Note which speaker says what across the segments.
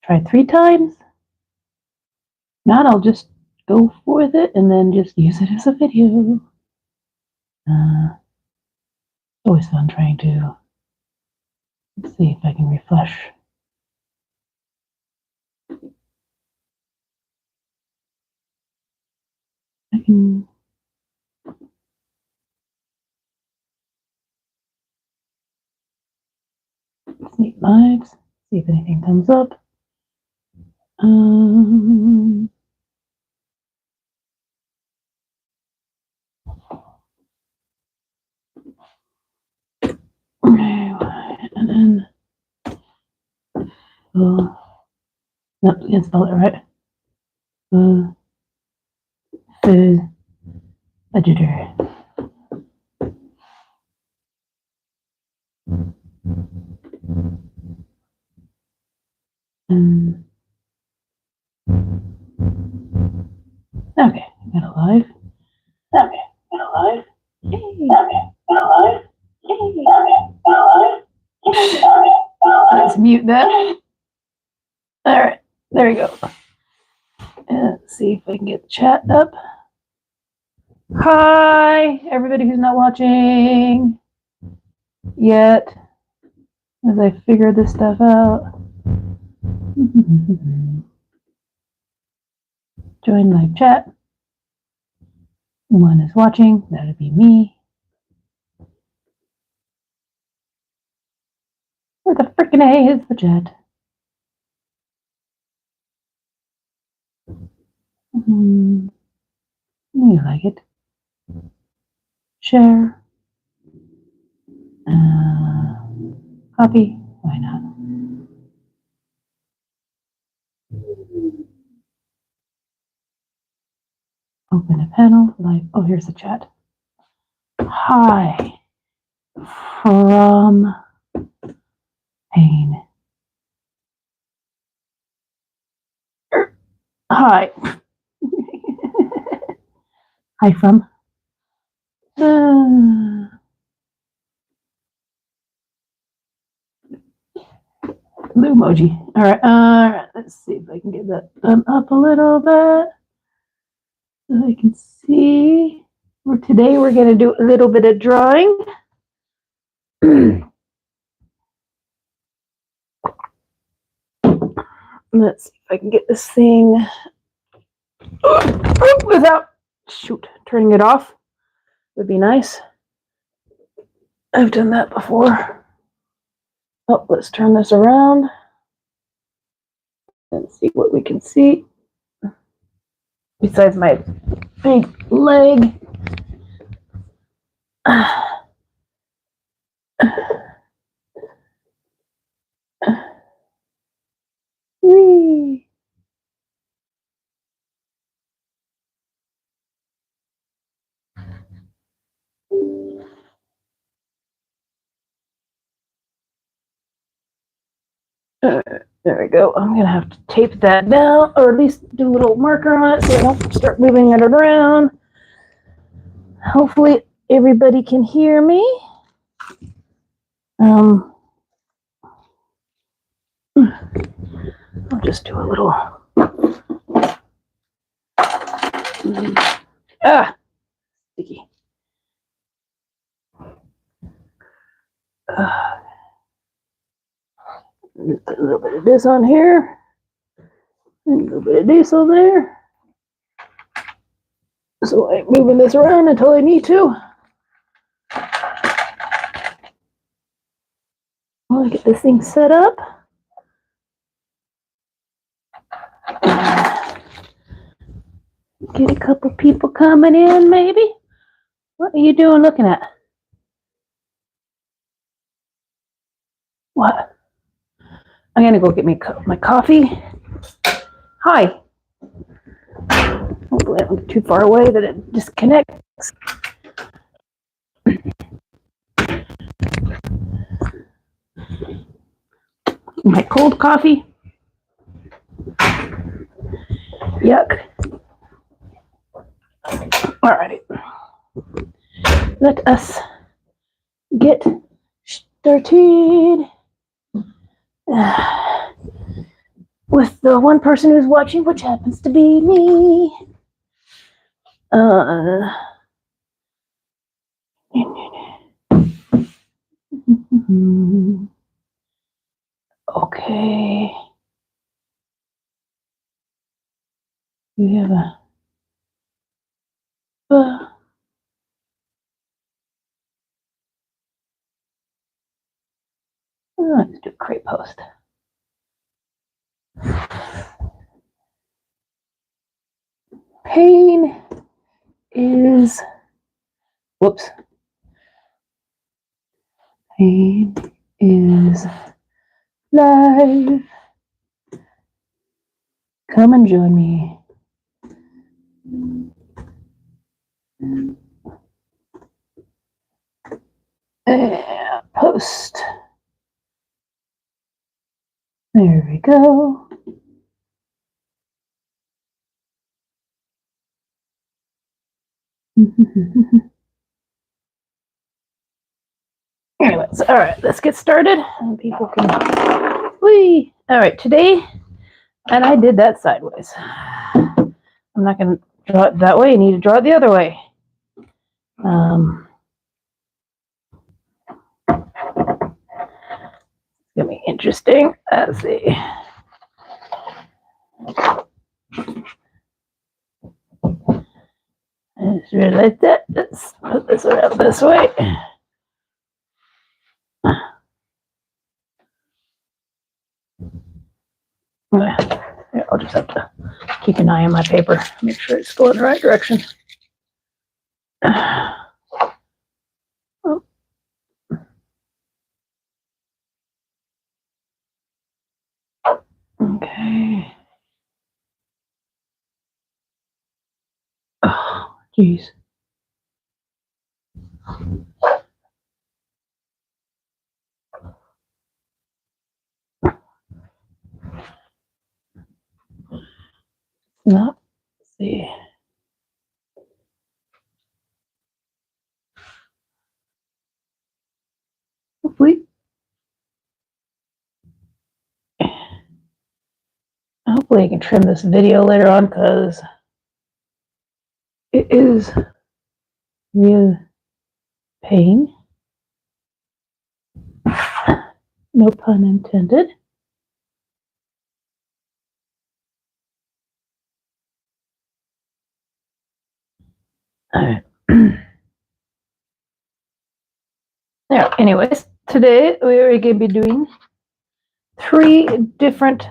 Speaker 1: Try 3 times. Not, I'll just go with it and then just use it as a video. Always fun trying to see if I can refresh. I can see lives, see if anything comes up. And then, no, you can spell it right. Editor. Okay, got it live. Okay, got it live. Hey. Okay, got it live. Hey. Let's mute that. All right, there we go. And let's see if I can get the chat up. Hi, everybody who's not watching yet, as I figure this stuff out. Join live chat. One is watching, that would be me. Where the frickin' A is the chat? You like it? Share. Copy. Why not? Open a panel. Live. Oh, here's the chat. Hi from Pynn. Hi. Hi from. Blue emoji. All right. Let's see if I can get that up a little bit so I can see. Today we're going to do a little bit of drawing. Let's see if I can get this thing without turning it off. Would be nice. I've done that before. Oh, let's turn this around and see what we can see. Besides my big leg. Whee. There we go. I'm going to have to tape that down, or at least do a little marker on it so I don't start moving it around. Hopefully everybody can hear me. I'll just do a little. Sticky. Put a little bit of this on here, and a little bit of this on there. So I'm moving this around until I need to. While I get this thing set up. Get a couple people coming in, maybe. What are you doing looking at? What? I'm gonna go get me my coffee. Hi. Hopefully I don't get too far away that it disconnects. My cold coffee. Yuck. Alrighty. Let us get started. with the one person who's watching, which happens to be me. Okay. We have a let's do a crepe post. Pain is, whoops. Pain is live. Come and join me. Post. There we go. Anyways, all right, let's get started. And people can. Whee! All right, today, and I did that sideways. I'm not going to draw it that way. You need to draw it the other way. It's going to be interesting. Let's see. I just really like that. Let's put this around this way. Yeah, I'll just have to keep an eye on my paper, make sure it's going the right direction. Oh. Okay. Oh, geez. No. Let's see. Hopefully I can trim this video later on because it is real pain. No pun intended. All right. Now, anyways, today we are going to be doing 3 different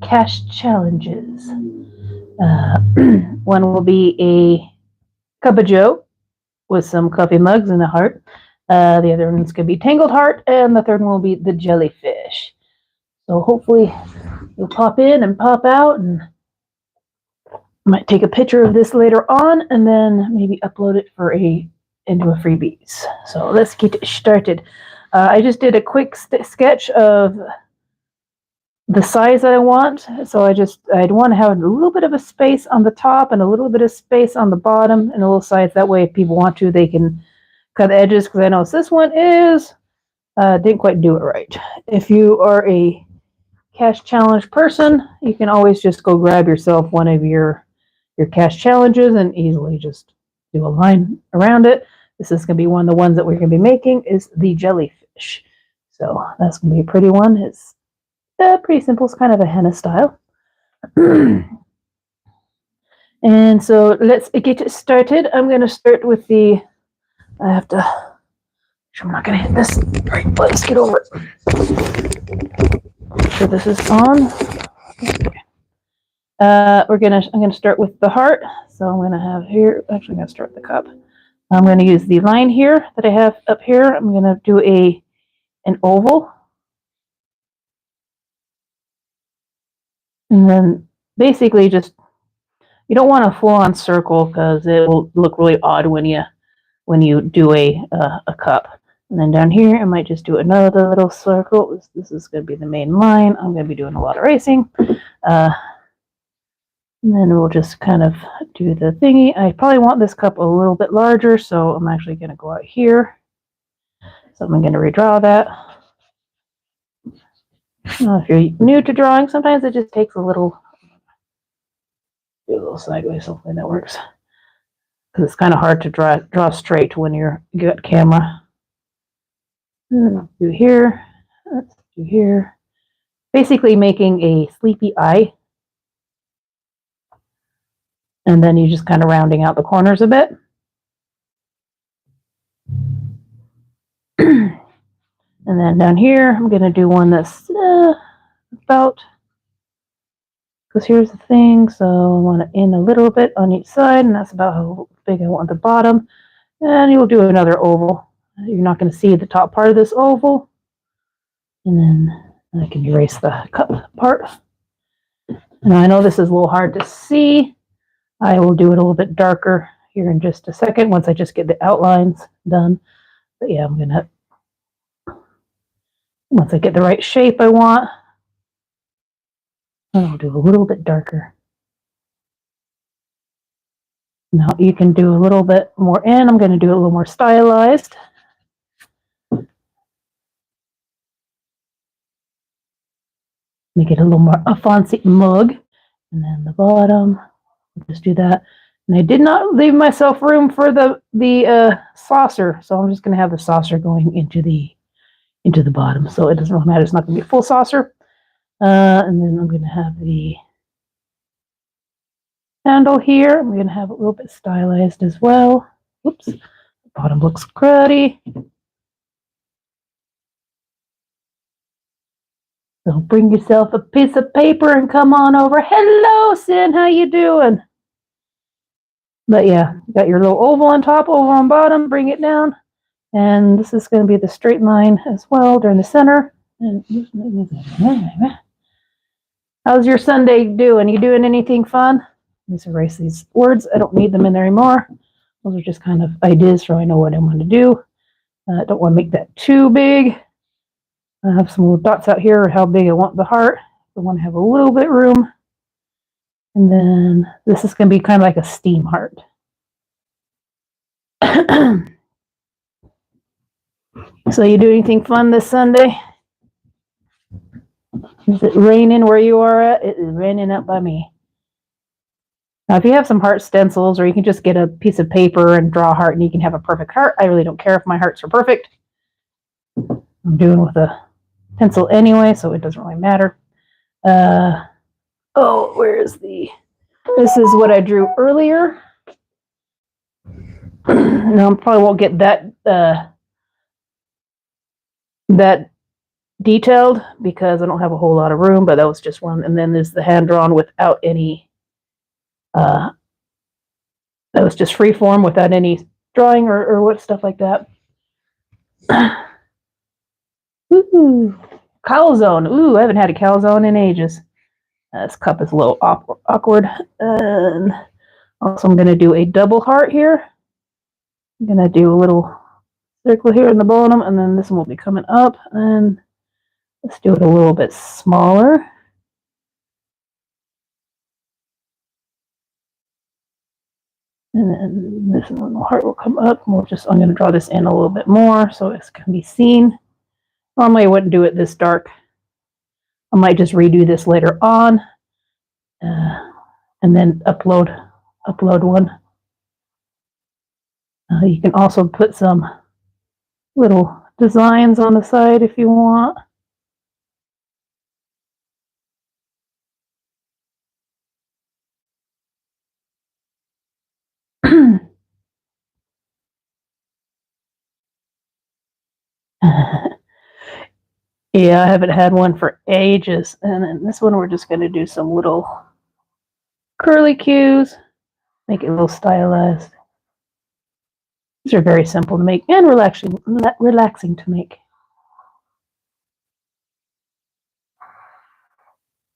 Speaker 1: cash challenges. One will be a cup of joe with some coffee mugs and a heart. The other one's going to be tangled heart, and the third one will be the jellyfish. So hopefully you'll pop in and pop out, and might take a picture of this later on, and then maybe upload it into a freebies. So let's get started. I just did a quick sketch of the size that I want. So I'd want to have a little bit of a space on the top and a little bit of space on the bottom and a little size. That way, if people want to, they can cut the edges, because I know this one didn't quite do it right. If you are a cash challenge person, you can always just go grab yourself one of your cash challenges and easily just do a line around it. This is going to be one of the ones that we're going to be making is the jellyfish. So that's going to be a pretty one. It's pretty simple. It's kind of a henna style. And so let's get started. I'm going to start with I have to, I'm not going to hit this. All right, let's get over it. Make sure this is on. Okay. I'm going to start with the heart. So I'm going to have here, actually I'm going to start with the cup. I'm going to use the line here that I have up here. I'm going to do an oval. And then basically just, you don't want a full-on circle because it will look really odd when you do a cup. And then down here, I might just do another little circle. This is going to be the main line. I'm going to be doing a lot of racing. And then we'll just kind of do the thingy. I probably want this cup a little bit larger, so I'm actually going to go out here. So I'm going to redraw that. If you're new to drawing, sometimes it just takes a little sideways. Hopefully that works. Because it's kind of hard to draw straight when you got camera. Do here. Let's do here. Basically making a sleepy eye. And then you just kind of rounding out the corners a bit. And then down here, I'm going to do one that's about, because here's the thing, so I want to end a little bit on each side, and that's about how big I want the bottom. And you'll do another oval. You're not going to see the top part of this oval. And then I can erase the cup part. And I know this is a little hard to see. I will do it a little bit darker here in just a second once I just get the outlines done. But yeah, I'm going to, once I get the right shape I want, I'll do a little bit darker. Now you can do a little bit more in. I'm going to do it a little more stylized. Make it a little more a fancy mug. And then the bottom, just do that. And I did not leave myself room for the saucer, so I'm just going to have the saucer going into the bottom. So it doesn't really matter. It's not going to be a full saucer. And then I'm going to have the handle here. I'm going to have it a little bit stylized as well. Whoops, the bottom looks cruddy. So bring yourself a piece of paper and come on over. Hello, Sin, how you doing? But yeah, you got your little oval on top, oval on bottom, bring it down. And this is going to be the straight line as well during the center. And how's your Sunday doing? You doing anything fun? Let's erase these words. I don't need them in there anymore. Those are just kind of ideas so I know what I want to do. I don't want to make that too big. I have some little dots out here, how big I want the heart. I want to have a little bit room. And then this is going to be kind of like a steam heart. So you do anything fun this Sunday? Is it raining where you are at? It is raining up by me. Now, if you have some heart stencils, or you can just get a piece of paper and draw a heart and you can have a perfect heart. I really don't care if my hearts are perfect. I'm doing with a pencil anyway, so it doesn't really matter. Where's this is what I drew earlier. Now I probably won't get that detailed because I don't have a whole lot of room, but that was just one. And then there's the hand drawn without any, that was just free form without any drawing or what stuff like that. Ooh, calzone. Ooh, I haven't had a calzone in ages. This cup is a little awkward. And also I'm going to do a double heart here. I'm going to do a little circle here in the bottom, and then this one will be coming up. And let's do it a little bit smaller. And then this one, the heart will come up. I'm going to draw this in a little bit more so it can be seen. Normally I wouldn't do it this dark. I might just redo this later on and then upload one. You can also put some little designs on the side if you want. Yeah, I haven't had one for ages. And then this one, we're just going to do some little curly cues, make it a little stylized. These are very simple to make and relaxing to make.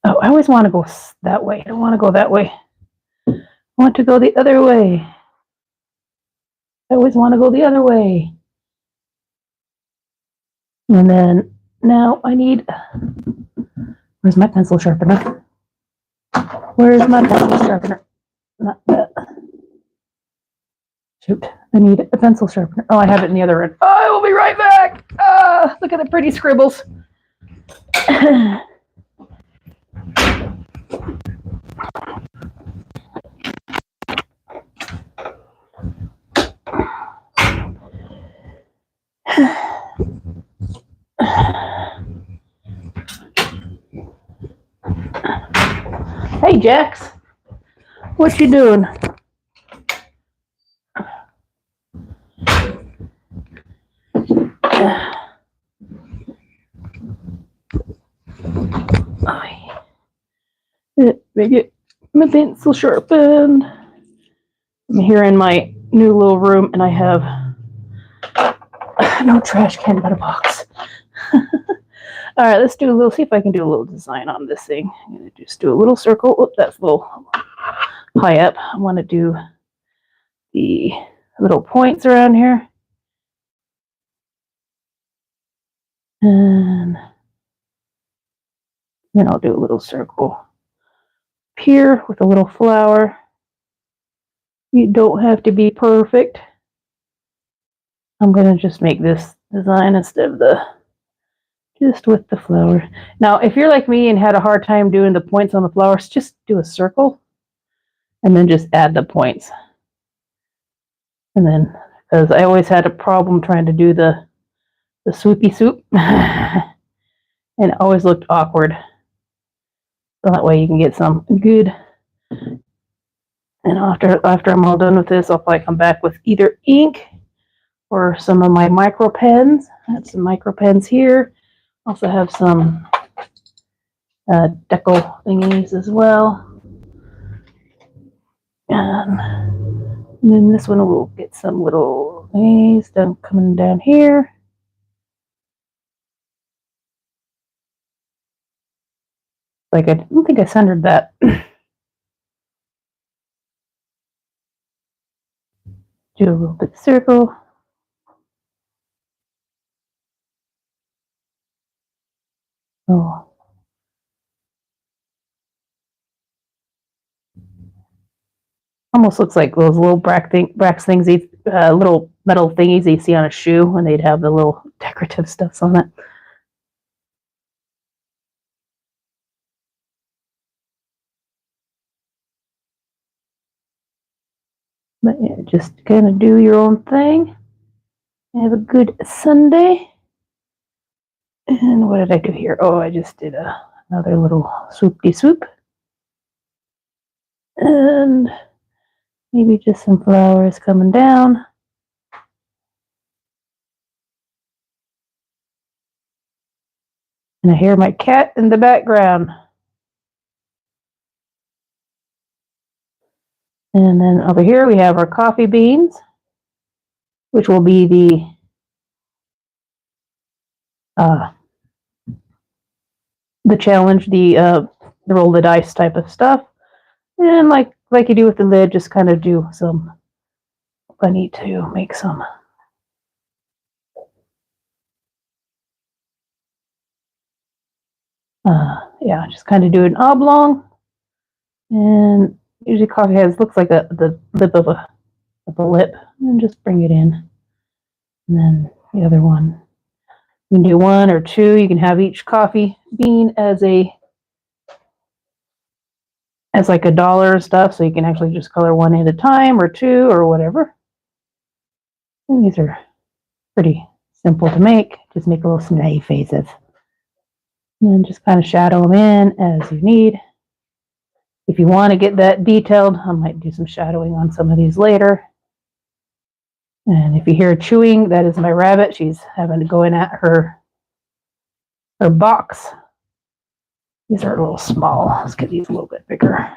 Speaker 1: Oh, I always want to go that way. I don't want to go that way. I want to go the other way. I always want to go the other way. And then now I need, where's my pencil sharpener? Where's my pencil sharpener? Not that. Shoot, I need a pencil sharpener. Oh, I have it in the other end. Oh, I will be right back. Look at the pretty scribbles. Hey, Jax, what you doing? Maybe my pencil sharpened. I'm here in my new little room, and I have no trash can but a box. All right, let's do a little. See if I can do a little design on this thing. I'm gonna just do a little circle. Oh, that's a little high up. I want to do the little points around here, and then I'll do a little circle here with a little flower. You don't have to be perfect. I'm gonna just make this design instead of just with the flower. Now, if you're like me and had a hard time doing the points on the flowers, just do a circle and then just add the points. And then, because I always had a problem trying to do the swoopy swoop, and it always looked awkward. So that way you can get some good. And after I'm all done with this, I'll probably come back with either ink or some of my micro pens. I have some micro pens here. Also have some deco thingies as well. And then this one will get some little things done coming down here. Like I don't think I centered that. Do a little bit of circle. Oh. Almost looks like those little brax things, little metal thingies you see on a shoe when they'd have the little decorative stuffs on it. But yeah, just kind of do your own thing. Have a good Sunday. And what did I do here? Oh, I just did another little swoopty swoop. And maybe just some flowers coming down. And I hear my cat in the background. And then over here we have our coffee beans, which will be the challenge, the roll the dice type of stuff. And like you do with the lid, just kind of do some. I need to make some. Yeah, just kind of do an oblong. And usually coffee heads looks like the lip of a lip, and just bring it in. And then the other one, you can do one or two. You can have each coffee bean as like $1 stuff, so you can actually just color one at a time or two or whatever. And these are pretty simple to make. Just make little smiley faces. And then just kind of shadow them in as you need. If you want to get that detailed, I might do some shadowing on some of these later. And if you hear chewing, that is my rabbit. She's having to go in at her box. These are a little small. Let's get these a little bit bigger.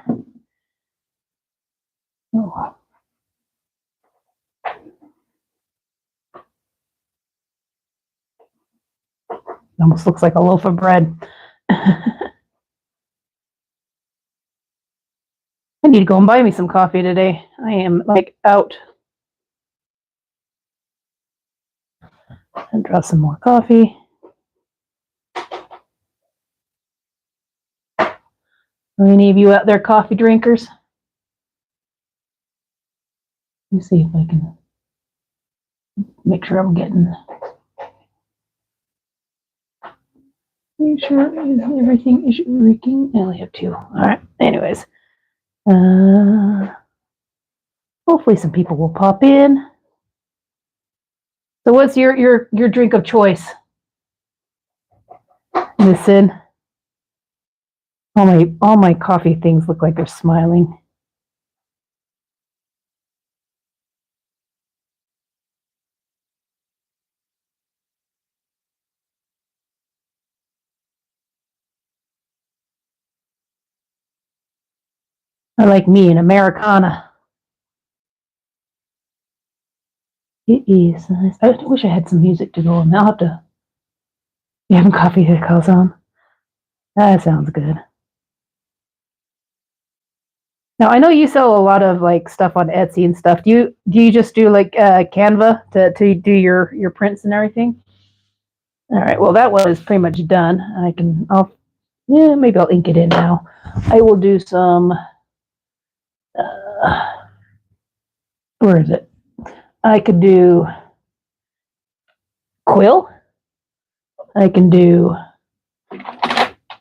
Speaker 1: Oh. Almost looks like a loaf of bread. I need to go and buy me some coffee today. I am like out. And draw some more coffee. Are any of you out there coffee drinkers? Let me see if I can make sure I'm getting You sure everything is working? I only have 2. All right. Anyways, hopefully some people will pop in. So, what's your drink of choice? Listen, all my coffee things look like they're smiling. I like me an Americana. It is nice. I wish I had some music to go on. I'll have to. You having coffee that calls on? That sounds good. Now I know you sell a lot of like stuff on Etsy and stuff. Do you just do like Canva to do your prints and everything? All right. Well, that one is pretty much done. Maybe I'll ink it in now. I will do some. Where is it? I could do quill. I can do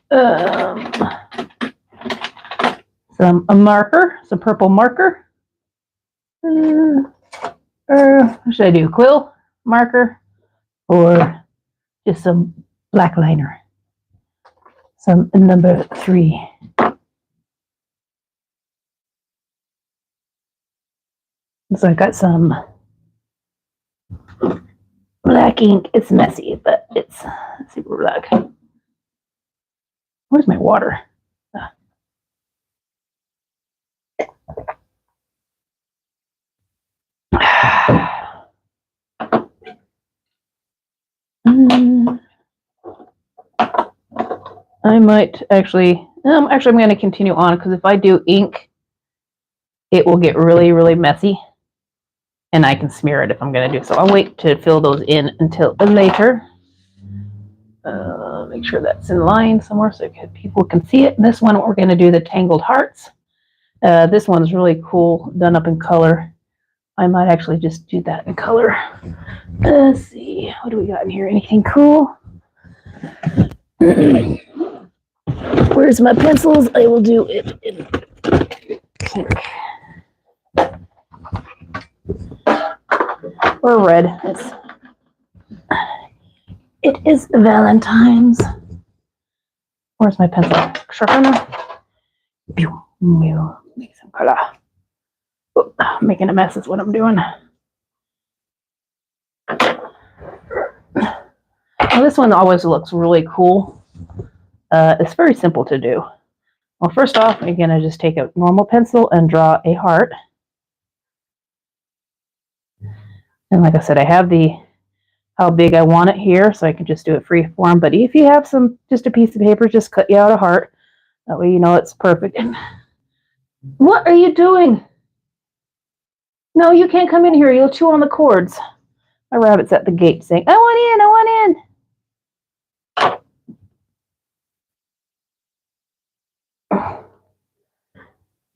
Speaker 1: a marker, some purple marker. What should I do? Quill, marker, or just some black liner? Some number 3. So I got some black ink. It's messy, but it's super black. Where's my water? I might actually. I'm going to continue on because if I do ink, it will get really, really messy, and I can smear it if I'm going to do so. I'll wait to fill those in until later. Make sure that's in line somewhere so people can see it. And this one, we're going to do the tangled hearts. This one's really cool, done up in color. I might actually just do that in color. Let's see, what do we got in here? Anything cool? Where's my pencils? I will do it in pink. Or red. It is Valentine's. Where's my pencil? Sharpener. Make some color. Oh, making a mess is what I'm doing. Well, this one always looks really cool. It's very simple to do. Well, first off, you're going to just take a normal pencil and draw a heart. And like I said, I have how big I want it here, so I can just do it free form. But if you have just a piece of paper, just cut you out a heart. That way you know it's perfect. What are you doing? No, you can't come in here. You'll chew on the cords. My rabbit's at the gate saying, I want in.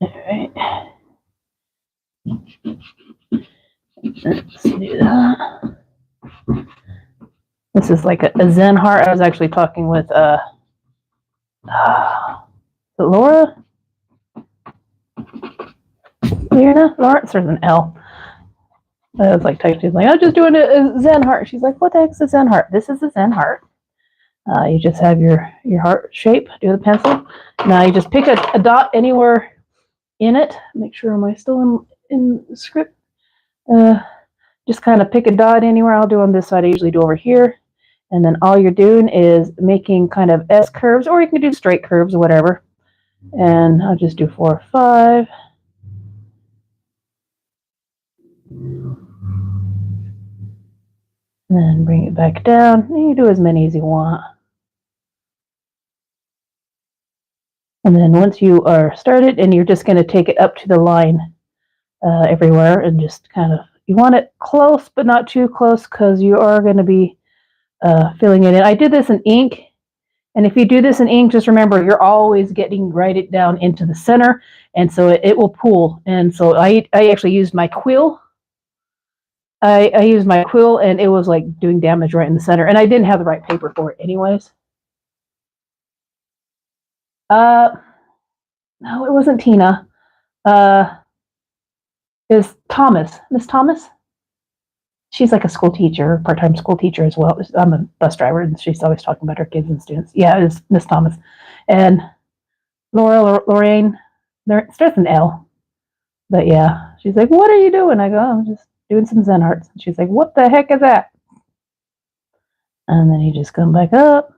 Speaker 1: All right. Let's do that. This is like a Zen heart. I was actually talking with Laura? Lawrence, there's an L. I was like texting, like, I'm just doing a Zen heart. She's like, what the heck's a Zen heart? This is a Zen heart. You just have your heart shape, do the pencil. Now you just pick a dot anywhere in it. Make sure, am I still in the script? Just kind of pick a dot anywhere. I'll do on this side. I usually do over here. And then all you're doing is making kind of S curves, or you can do straight curves or whatever. And I'll just do 4 or 5. And then bring it back down. And you do as many as you want. And then once you are started, and you're just going to take it up to the line everywhere, and just kind of, you want it close, but not too close, because you are going to be filling it in. I did this in ink, and if you do this in ink, just remember you're always getting it down into the center, and so it will pool. And so I actually used my quill. I used my quill, and it was like doing damage right in the center, and I didn't have the right paper for it anyways. No, it wasn't Tina. Is Thomas, Miss Thomas. She's like a school teacher, part-time school teacher as well. I'm a bus driver, and she's always talking about her kids and students. Yeah, it's Miss Thomas, and Lorraine. There starts an L, but yeah, she's like, "What are you doing?" I go, "I'm just doing some Zen arts." And she's like, "What the heck is that?" And then you just come back up.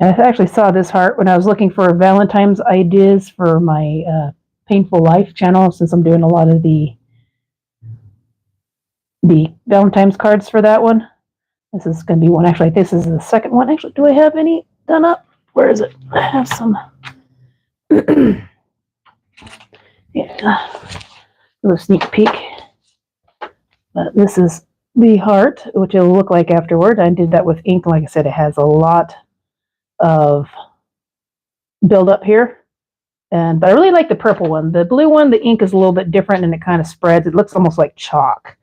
Speaker 1: And I actually saw this heart when I was looking for Valentine's ideas for my Painful Life channel, since I'm doing a lot of the Valentine's cards for that one. This is going to be one. Actually, this is the second one. Actually, do I have any done up? Where is it? I have some. Yeah, a little sneak peek. But this is the heart, which it'll look like afterward. I did that with ink. Like I said, it has a lot of build up here. But I really like the purple one. The blue one, the ink is a little bit different and it kind of spreads. It looks almost like chalk.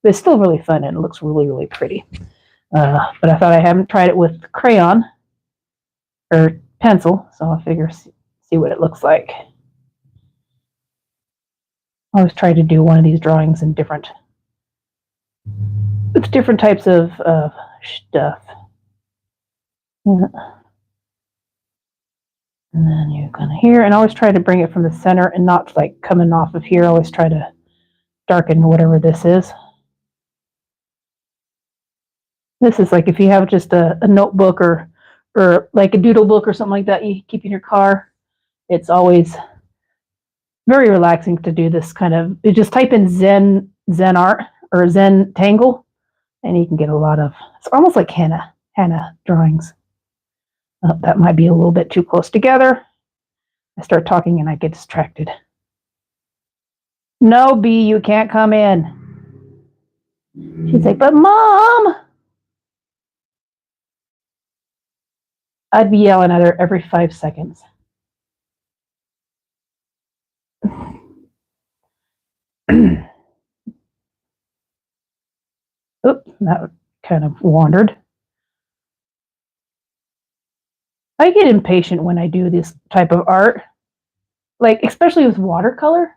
Speaker 1: But it's still really fun and it looks really, really pretty. But I thought I haven't tried it with crayon or pencil, so I'll figure see what it looks like. I always try to do one of these drawings in different types of stuff. Yeah. And then you kind of here, and I always try to bring it from the center and not like coming off of here. I always try to darken whatever this is. This is like if you have just a notebook or like a doodle book or something like that you keep in your car. It's always very relaxing to do this kind of. You just type in Zen art or Zen Tangle, and you can get a lot of. It's almost like henna drawings. That might be a little bit too close together. I start talking and I get distracted. No, B, you can't come in. She's like, but Mom! I'd be yelling at her every 5 seconds. Oops, that kind of wandered. I get impatient when I do this type of art, like especially with watercolor.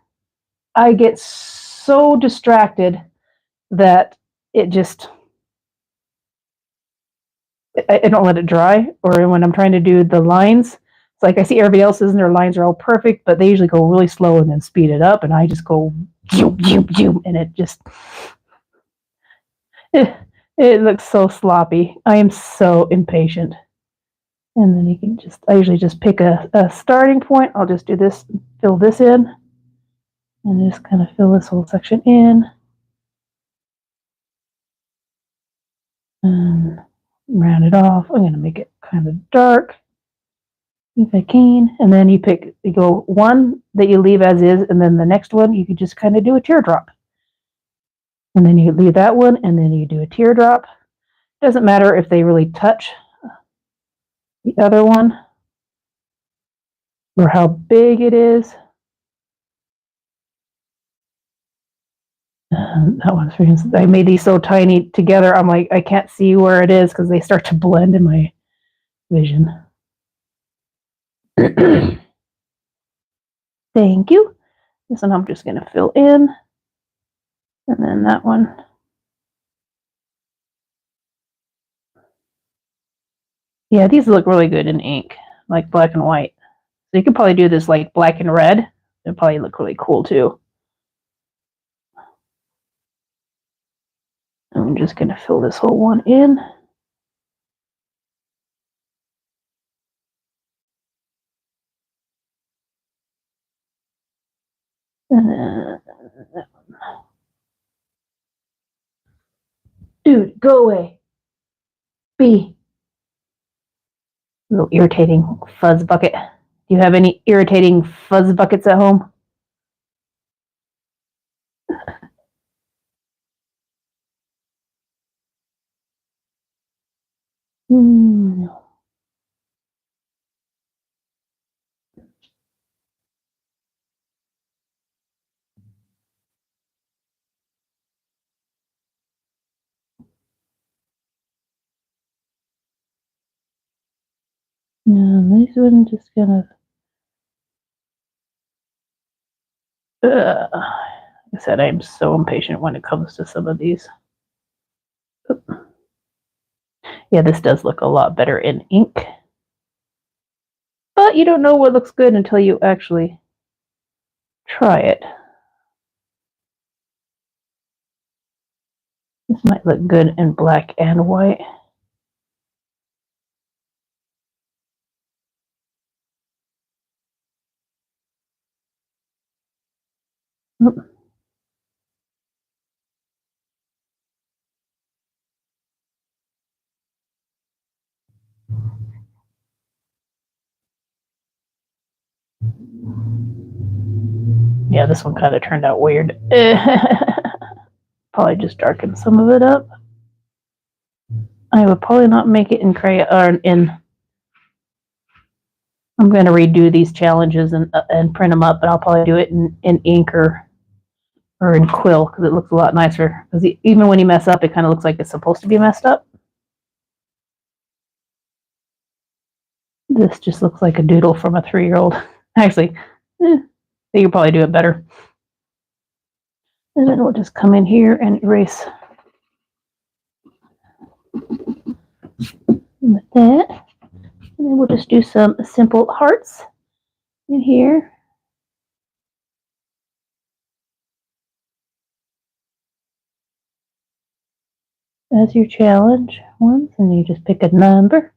Speaker 1: I get so distracted that it just I don't let it dry. Or when I'm trying to do the lines, it's like I see everybody else's and their lines are all perfect, but they usually go really slow and then speed it up, and I just go zoom, zoom, zoom, and it just it looks so sloppy. I am so impatient. And then you can I usually just pick a starting point. I'll just do this, fill this in, and just kind of fill this whole section in. And round it off. I'm going to make it kind of dark if I can. And then you go one that you leave as is, and then the next one you can just kind of do a teardrop. And then you leave that one, and then you do a teardrop. Doesn't matter if they really touch the other one or how big it is. That one's for instance, I made these so tiny together. I'm like, I can't see where it is because they start to blend in my vision. Thank you. This one I'm just going to fill in. And then that one. Yeah, these look really good in ink, like black and white. So you could probably do this like black and red. It'd probably look really cool too. I'm just going to fill this whole one in. And then that one. Dude, go away. B. Little irritating fuzz bucket. Do you have any irritating fuzz buckets at home? No. And this one just kind of, like I said, I'm so impatient when it comes to some of these. Yeah, this does look a lot better in ink. But you don't know what looks good until you actually try it. This might look good in black and white. Yeah, this one kind of turned out weird. Probably just darken some of it up. I would probably not make it in crayon or in. I'm going to redo these challenges and print them up, but I'll probably do it in ink or in quill because it looks a lot nicer. Because even when you mess up, it kind of looks like it's supposed to be messed up. This just looks like a doodle from a 3-year-old. Actually, you could probably do it better. And then we'll just come in here and erase with that. And then we'll just do some simple hearts in here. As your challenge ones, and you just pick a number.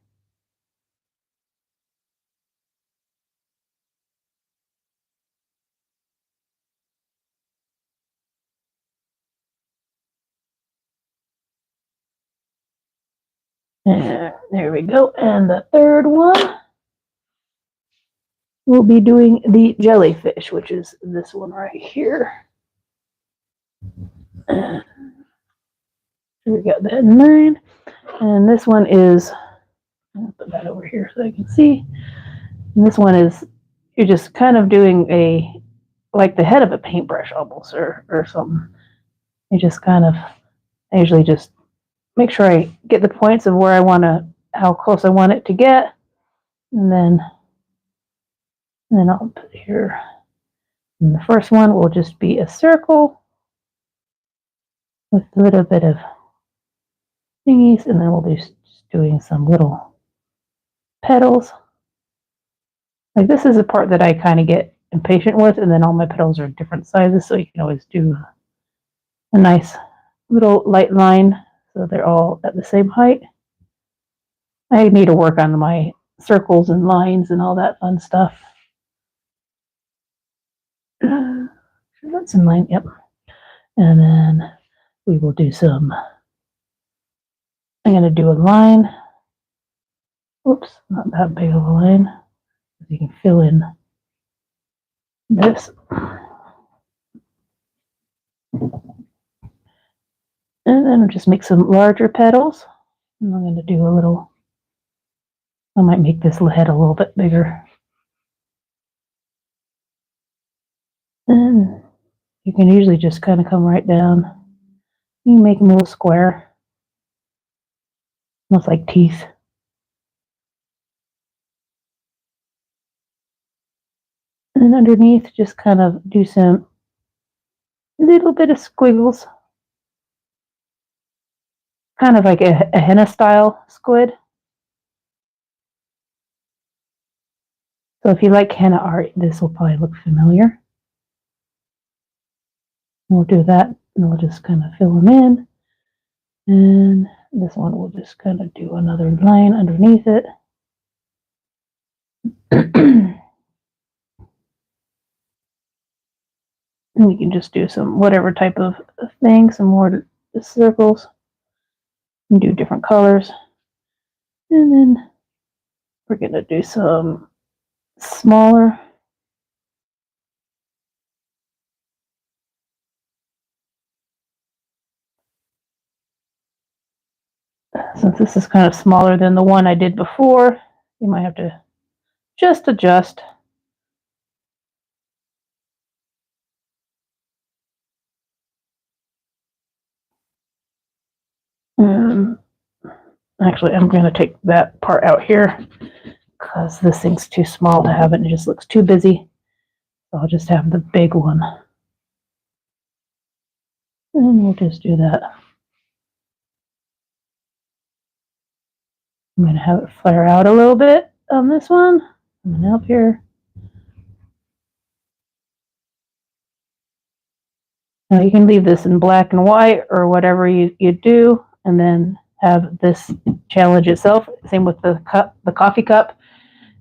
Speaker 1: There we go. And the third one, we'll be doing the jellyfish, which is this one right here. So we got that in mind. And this one is, I'll put that over here so I can see. And this one is, you're just kind of doing like the head of a paintbrush almost, or something. You just kind of, I usually just make sure I get the points of where I want to, how close I want it to get. And then I'll put here. And the first one will just be a circle with a little bit of thingies, and then we'll be just doing some little petals. Like this is a part that I kind of get impatient with, and then all my petals are different sizes, so you can always do a nice little light line so they're all at the same height. I need to work on my circles and lines and all that fun stuff. That's in line, yep. And then we will do some, I'm going to do a line. Oops, not that big of a line. You can fill in this. And then just make some larger petals. And I'm going to do a little, I might make this head a little bit bigger. And you can usually just kind of come right down. You can make them a little square. Almost like teeth. And underneath, just kind of do some little bit of squiggles. Kind of like a henna style squid. So if you like henna art, this will probably look familiar. We'll do that, and we'll just kind of fill them in. And this one we'll just kind of do another line underneath it. And we can just do some whatever type of thing, some more circles, and do different colors. And then we're going to do some smaller. Since this is kind of smaller than the one I did before, you might have to just adjust. Actually, I'm going to take that part out here because this thing's too small to have it and it just looks too busy. So I'll just have the big one. And we'll just do that. I'm going to have it flare out a little bit on this one. I'm going to help here. Now you can leave this in black and white or whatever you do, and then have this challenge itself. Same with the cup, the coffee cup,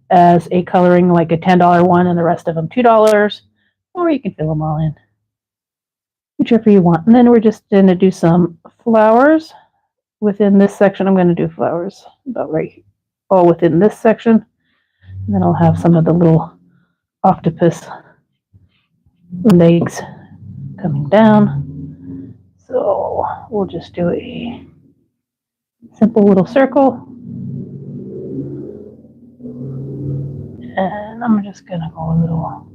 Speaker 1: as a coloring like a $10 one and the rest of them $2. Or you can fill them all in, whichever you want. And then we're just going to do some flowers. Within this section, I'm going to do flowers about right here. All within this section. And then I'll have some of the little octopus legs coming down. So we'll just do a simple little circle. And I'm just going to go a little.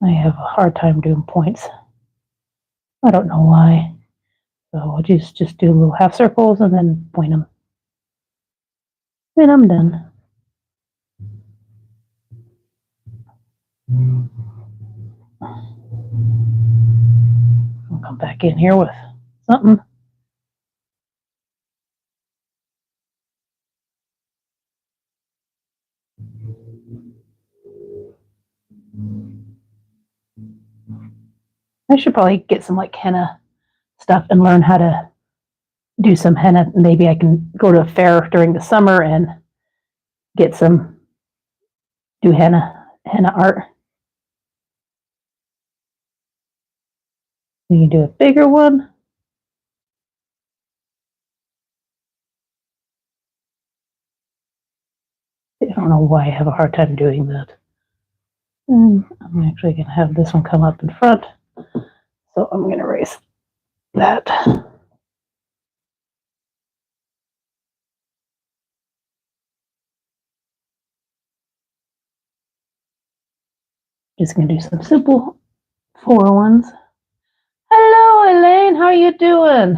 Speaker 1: I have a hard time doing points. I don't know why. So I'll just do little half circles and then point them. And I'm done. I'll come back in here with something. I should probably get some like henna stuff and learn how to do some henna. Maybe I can go to a fair during the summer and get some, do henna art. You can do a bigger one. I don't know why I have a hard time doing that. And I'm actually going to have this one come up in front. So I'm going to erase that. Just going to do some simple 4 ones. Hello, Elaine. How are you doing?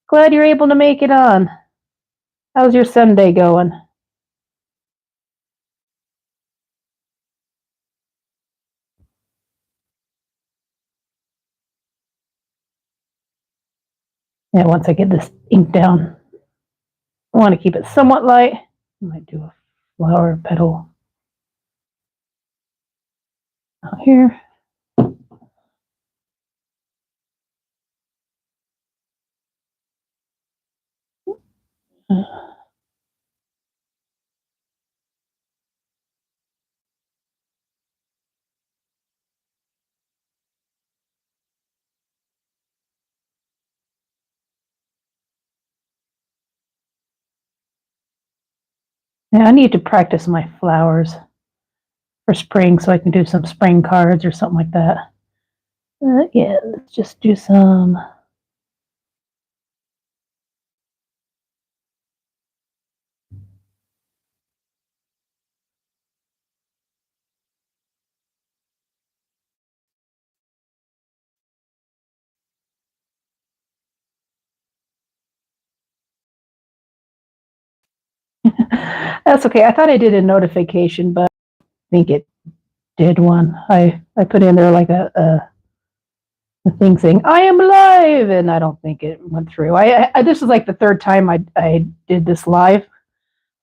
Speaker 1: Glad you're able to make it on. How's your Sunday going? Yeah, once I get this ink down, I want to keep it somewhat light. I might do a flower petal out here. Yeah, I need to practice my flowers for spring so I can do some spring cards or something like that. Yeah, let's just do some. That's okay. I thought I did a notification, but I think it did one. I put in there like a thing saying I am live, and I don't think it went through. This is like the third time I did this live.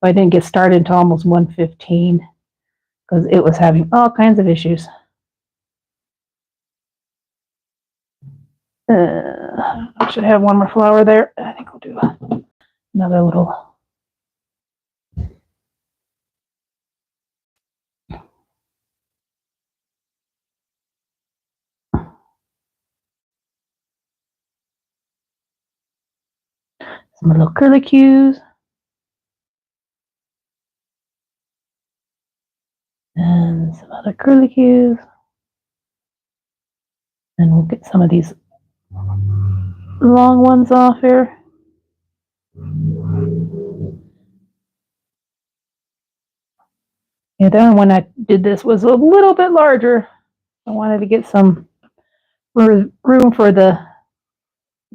Speaker 1: I didn't get started until almost 1:15 because it was having all kinds of issues. I should have one more flower there. I think I'll do another little. Some little curlicues. And some other curlicues. And we'll get some of these long ones off here. Yeah, the other one I did this was a little bit larger. I wanted to get some room for the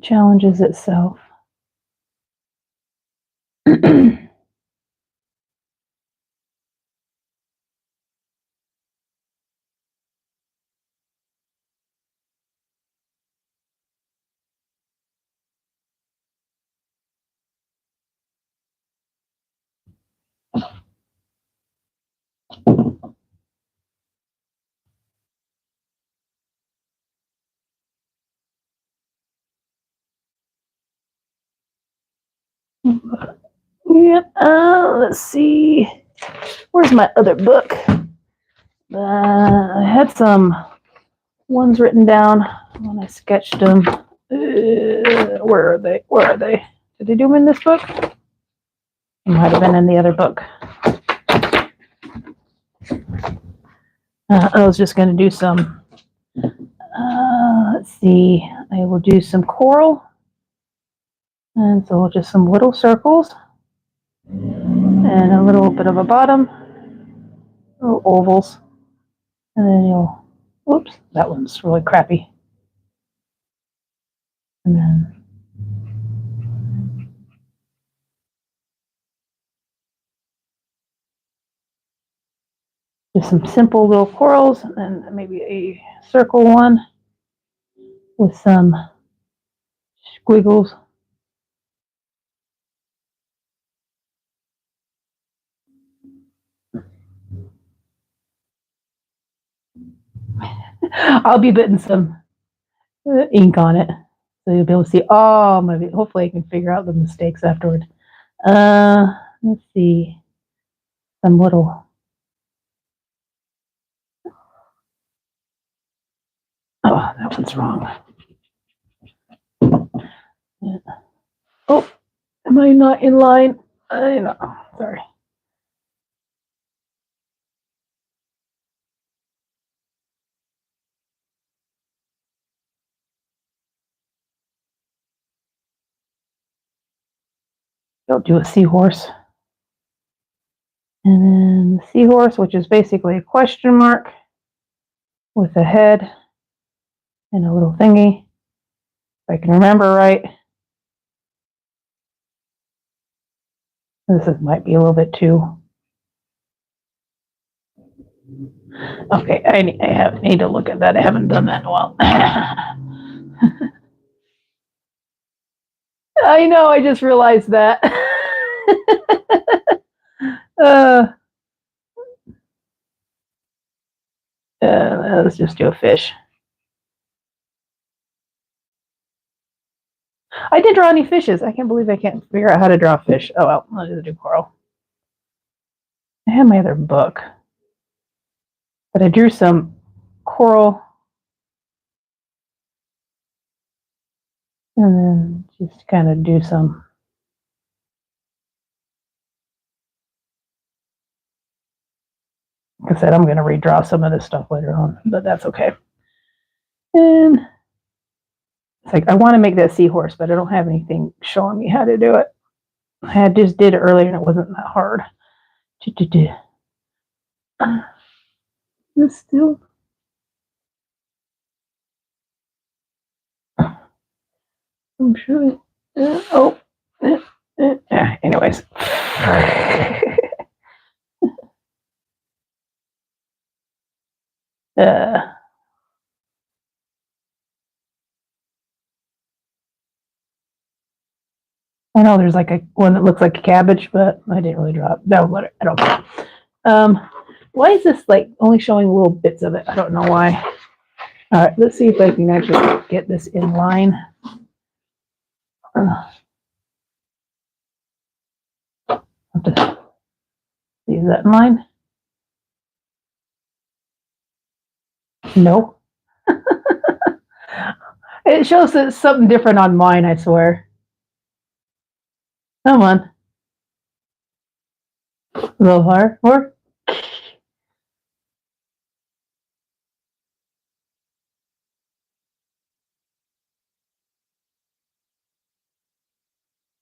Speaker 1: challenges itself. Yep. Let's see. Where's my other book? I had some ones written down when I sketched them. Where are they? Where are they? Did they do them in this book? It might have been in the other book. I was just going to do some. Let's see. I will do some coral, and so just some little circles, and a little bit of a bottom, little ovals, and then you'll. Whoops, that one's really crappy. And then just some simple little corals, and maybe a circle one with some squiggles. I'll be putting some ink on it, so you'll be able to see. Oh, maybe hopefully I can figure out the mistakes afterward. Let's see, some little. Oh, that one's wrong. Yeah. Oh, am I not in line? I know. Sorry. Don't do a seahorse. And then the seahorse, which is basically a question mark with a head and a little thingy. If I can remember right. This might be a little bit too. Okay, I need to look at that. I haven't done that in a while. I know, I just realized that. Let's just do a fish. I didn't draw any fishes. I can't believe I can't figure out how to draw a fish. Oh well, I'll just do coral. I had my other book, but I drew some coral, and then just kind of do some. Like I said, I'm going to redraw some of this stuff later on, but that's okay. And it's like I want to make that seahorse, but I don't have anything showing me how to do it. I just did it earlier, and it wasn't that hard. This still. I'm sure. Anyways. I know there's like one that looks like a cabbage, but I didn't really draw it. No, I don't care. Why is this like only showing little bits of it? I don't know why. All right, let's see if I can actually get this in line. Have to leave that in line. No. It shows that it's something different on mine, I swear. Come on. A little higher. More.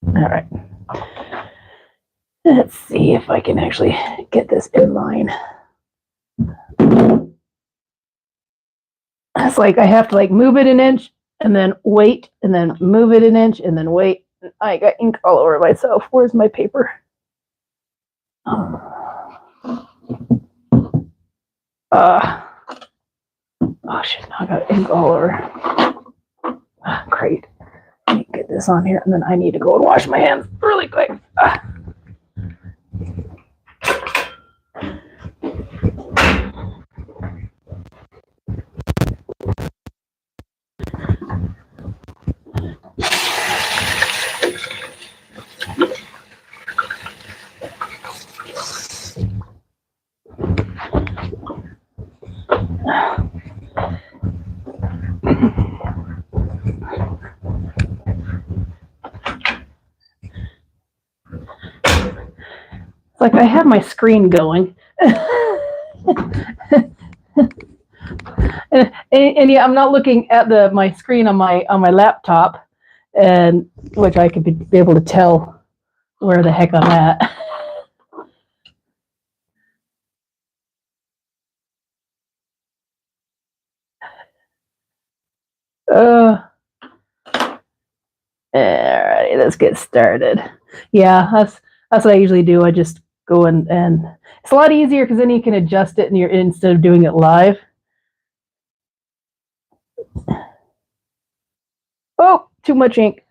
Speaker 1: All right. Let's see if I can actually get this in line. It's like I have to like move it an inch and then wait, and then move it an inch, and then wait. I got ink all over myself. Where's my paper? Oh shit, now I got ink all over. Great. Let me get this on here, and then I need to go and wash my hands really quick. It's like I have my screen going. and yeah, I'm not looking at my screen on my laptop, and which I could be able to tell where the heck I'm at. Alrighty, let's get started. Yeah, that's what I usually do. I just go and it's a lot easier because then you can adjust it and you're instead of doing it live. Oh, too much ink.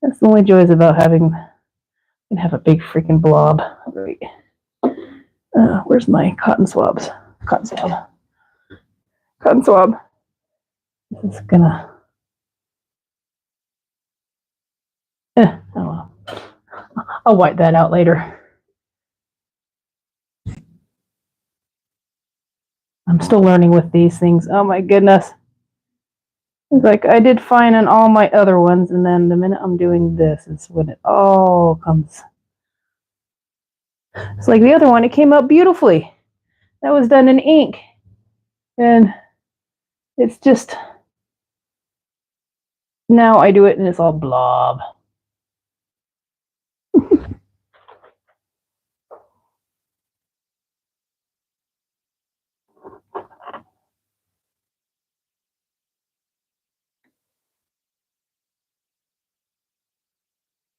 Speaker 1: That's the only joys about having can have a big freaking blob. Right. Where's my cotton swabs? Cotton swab. Cotton swab. This is gonna. Oh well. I'll wipe that out later. I'm still learning with these things. Oh my goodness. It's like I did fine on all my other ones, and then the minute I'm doing this is when it all comes. It's like the other one, it came out beautifully. That was done in ink. And it's just, now I do it and it's all blob.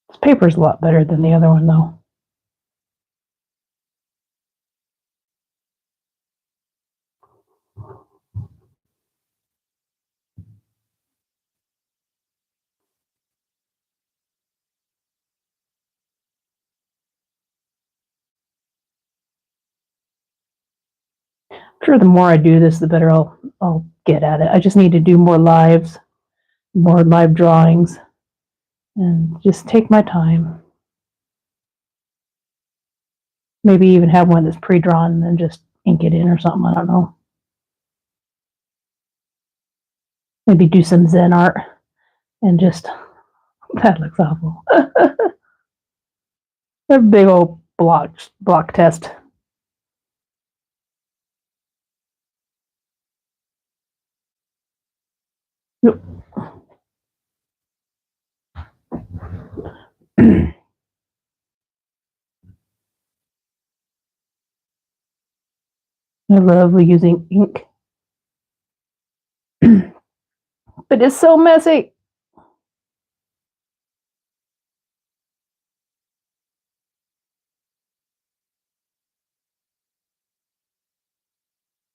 Speaker 1: This paper's a lot better than the other one, though. I'm sure the more I do this, the better I'll get at it. I just need to do more live drawings, and just take my time. Maybe even have one that's pre-drawn and then just ink it in or something. I don't know. Maybe do some Zen art and just, that looks awful. A big old block test. Yep. I love using ink. But it's so messy.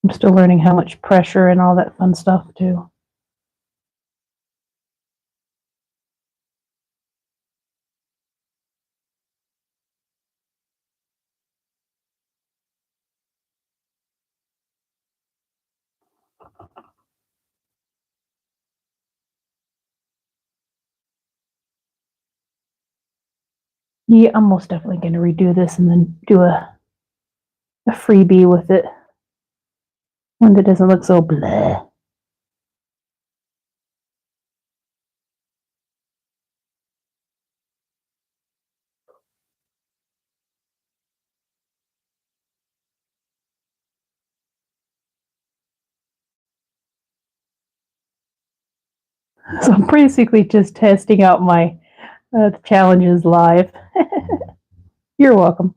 Speaker 1: I'm still learning how much pressure and all that fun stuff, too. Yeah, I'm most definitely going to redo this and then do a freebie with it. One that doesn't look so bleh. So I'm basically just testing out my challenges live. You're welcome.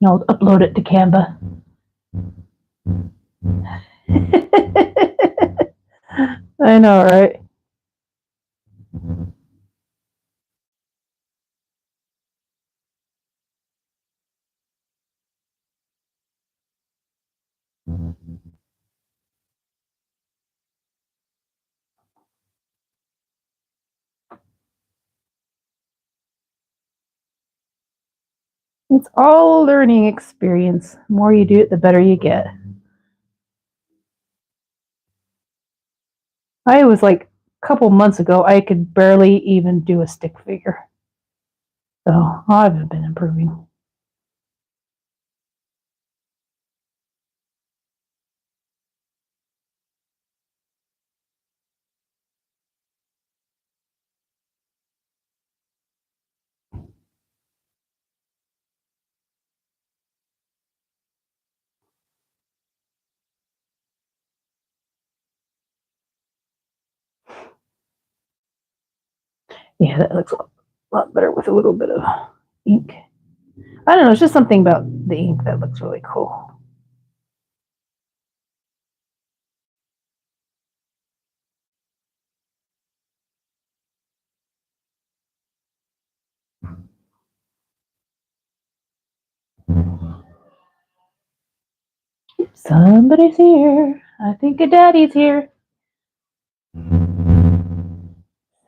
Speaker 1: I'll upload it to Canva. I know, right? It's all a learning experience. The more you do it, the better you get. I was like a couple months ago, I could barely even do a stick figure. So I've been improving. Yeah, that looks a lot better with a little bit of ink. I don't know, it's just something about the ink that looks really cool. Somebody's here. I think a daddy's here.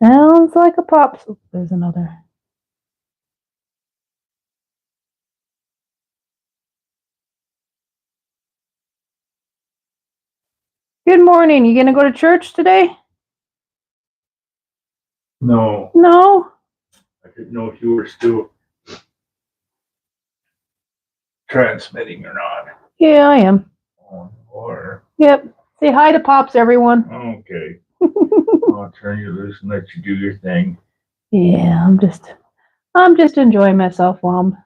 Speaker 1: Sounds like a pops. Oh, there's another. Good morning. You gonna go to church today?
Speaker 2: No,
Speaker 1: No?
Speaker 2: I didn't know if you were still transmitting or not.
Speaker 1: Yeah, I am.
Speaker 2: Or
Speaker 1: Yep. Say hi to pops, everyone.
Speaker 2: okay, I'll turn you loose and let you do your thing.
Speaker 1: Yeah, I'm just enjoying myself while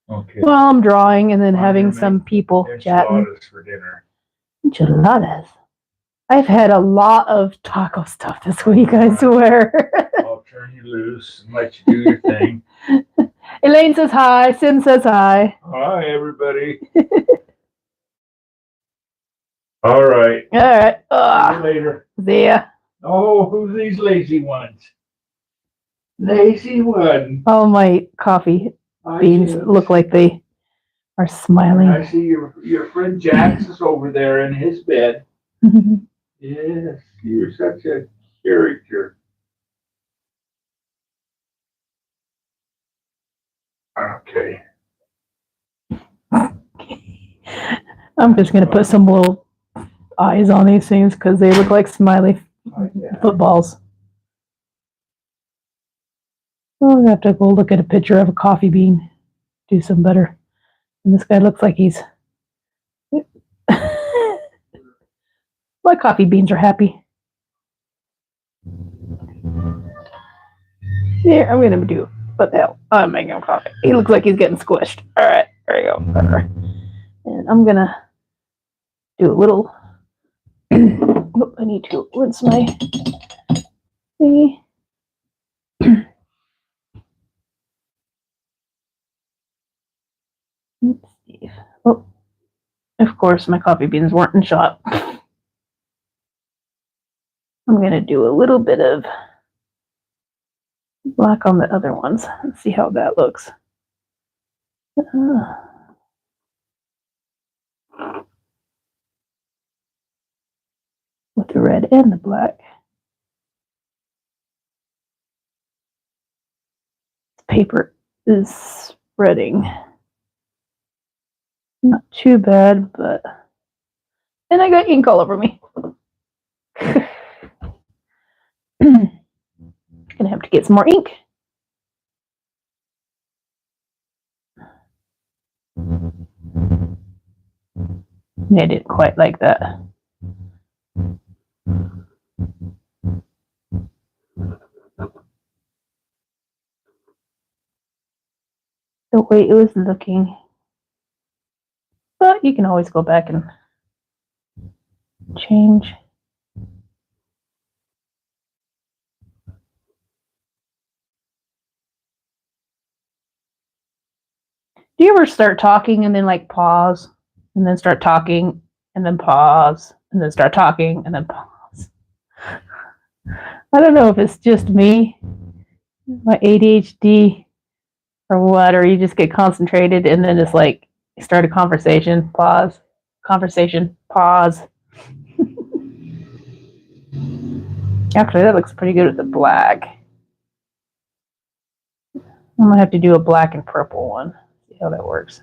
Speaker 2: Okay.
Speaker 1: I'm drawing and then having some people chatting.
Speaker 2: Enchiladas for dinner.
Speaker 1: Enchiladas. I've had a lot of taco stuff this week, I swear.
Speaker 2: I'll turn you loose and let you do your thing.
Speaker 1: Elaine says hi. Sin says hi.
Speaker 2: Hi, everybody. All right.
Speaker 1: All right.
Speaker 2: See you later.
Speaker 1: See ya.
Speaker 2: Oh, who's these lazy ones? Lazy one.
Speaker 1: Oh, my coffee beans look like they are smiling.
Speaker 2: I see your friend Jax is over there in his bed. Yes, you're such a character. Okay.
Speaker 1: I'm just going to put some little eyes on these things because they look like smiley footballs. Oh, I'm going to have to go look at a picture of a coffee bean. Do some better. And this guy looks like he's... My coffee beans are happy. Here, I'm going to do... What the hell? I'm making him coffee. He looks like he's getting squished. All right, there you go. And I'm going to do a little... Oh, I need to rinse my thingy. Let's see. Oh, of course, my coffee beans weren't in shot. I'm going to do a little bit of black on the other ones. Let's see how that looks. With the red and the black. The paper is spreading. Not too bad, but... And I got ink all over me. Gonna have to get some more ink. I didn't quite like that. The way it was looking. But you can always go back and change. Do you ever start talking and then like pause and then start talking and then pause and then start talking and then pause? I don't know if it's just me, my ADHD, or what, or you just get concentrated and then it's like start a conversation, pause, conversation, pause. Actually, that looks pretty good with the black. I'm gonna have to do a black and purple one. See how that works.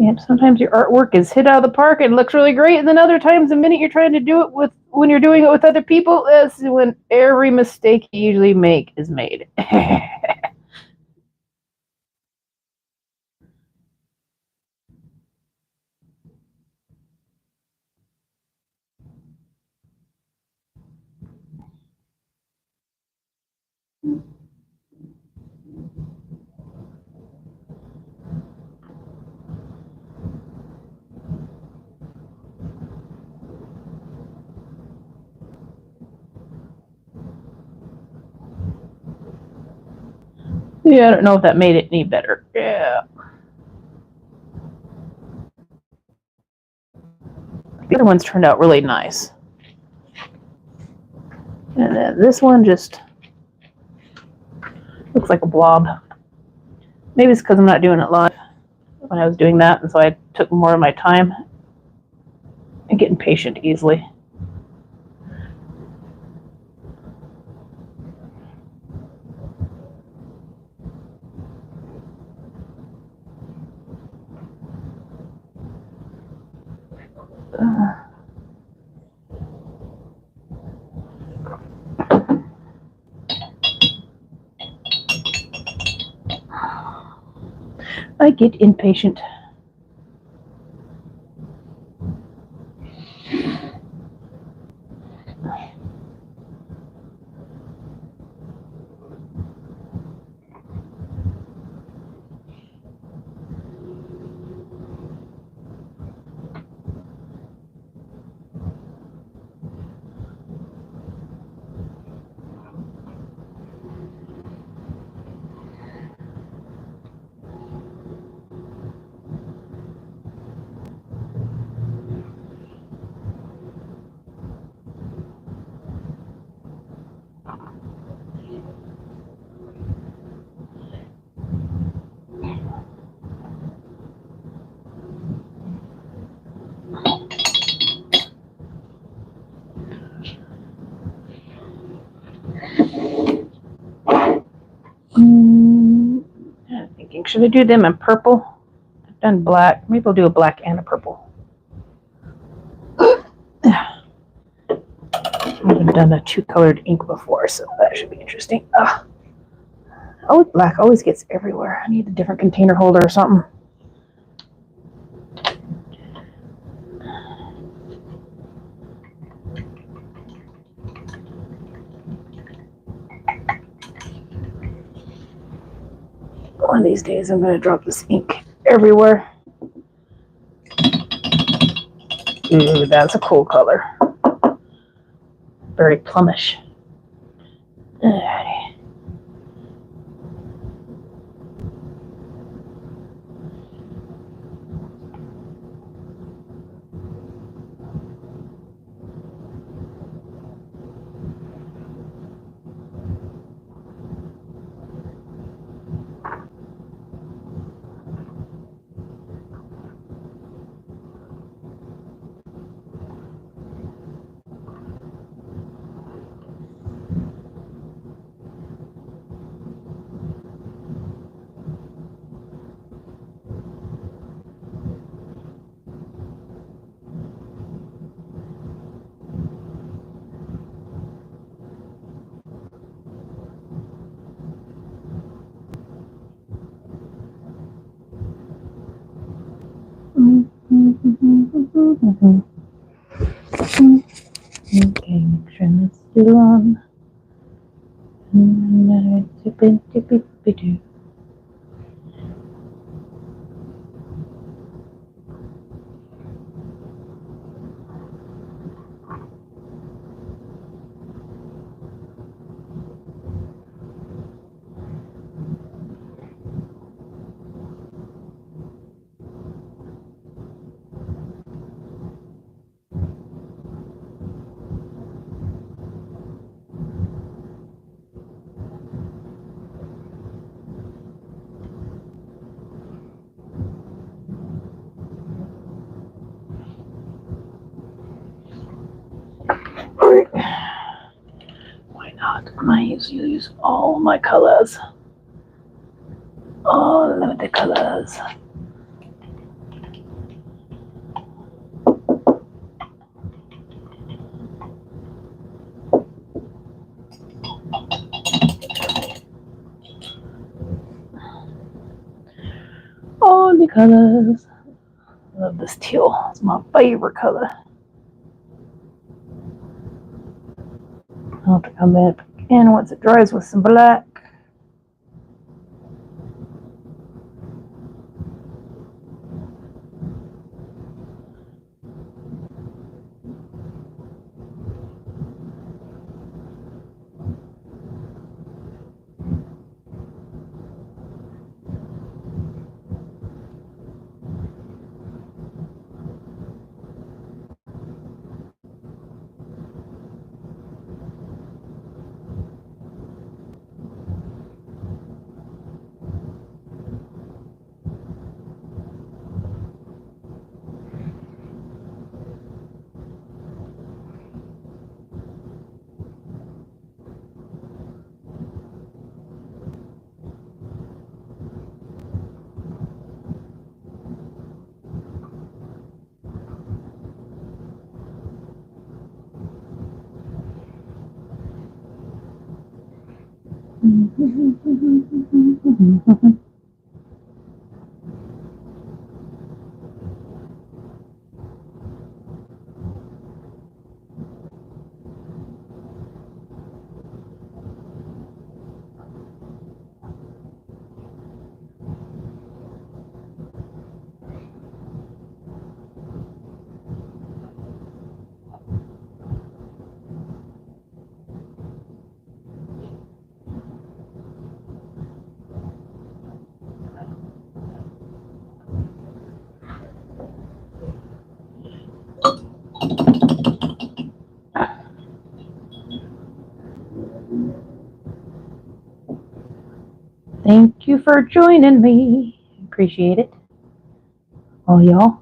Speaker 1: Yep, sometimes your artwork is hit out of the park and looks really great, and then other times, the minute you're trying to do it with, when you're doing it with other people, is when every mistake you usually make is made. Yeah, I don't know if that made it any better. Yeah. The other ones turned out really nice. And then this one just looks like a blob. Maybe it's because I'm not doing it live when I was doing that, and so I took more of my time and get impatient easily. I get impatient. I'm thinking, should I do them in purple? I've done black. Maybe I'll do a black and a purple. I haven't done a two-colored ink before, so that should be interesting. Oh, black always gets everywhere. I need a different container holder or something. One of these days I'm going to drop this ink everywhere. Ooh, that's a cool color. Very plumish. Alrighty. little on. Why not? I usually use all my colors. All of the colors. All the colors. I love this teal. It's my favorite color. I'll have to come back in once it dries with some black. Thank you for joining me. Appreciate it. All y'all.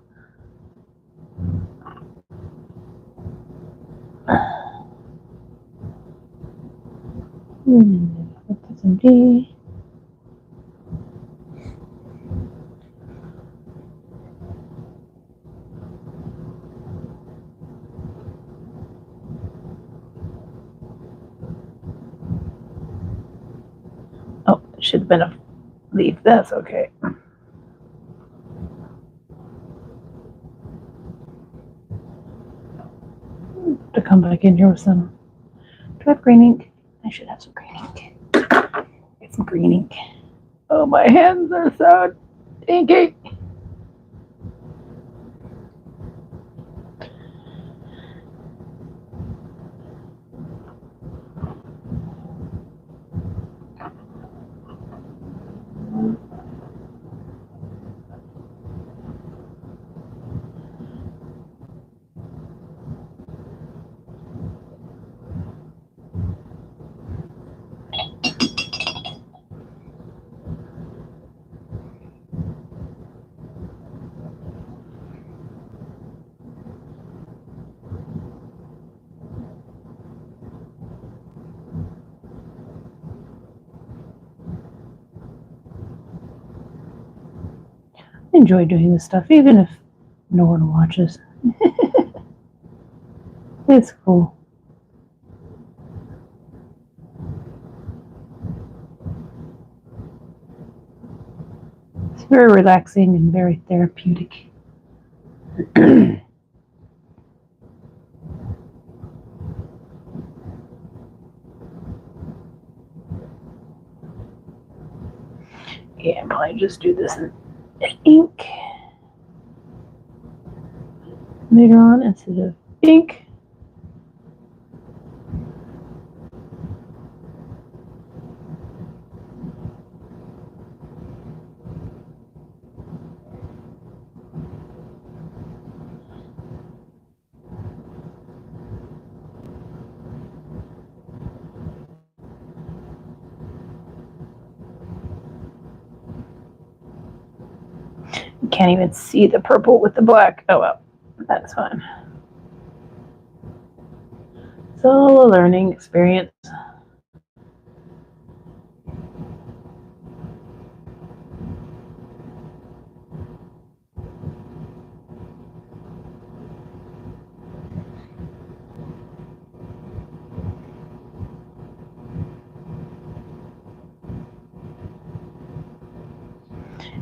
Speaker 1: SMD. Oh, it should have been a leaf. That's okay. To come back in here with some. Do I have green ink? I should have some green ink. Get some green ink. Oh, my hands are so inky. I enjoy doing this stuff, even if no one watches. It's cool. It's very relaxing and very therapeutic. Yeah, I might just do this in ink later on instead of ink. You can't even see the purple with the black. Oh well, that's fine. It's all a learning experience.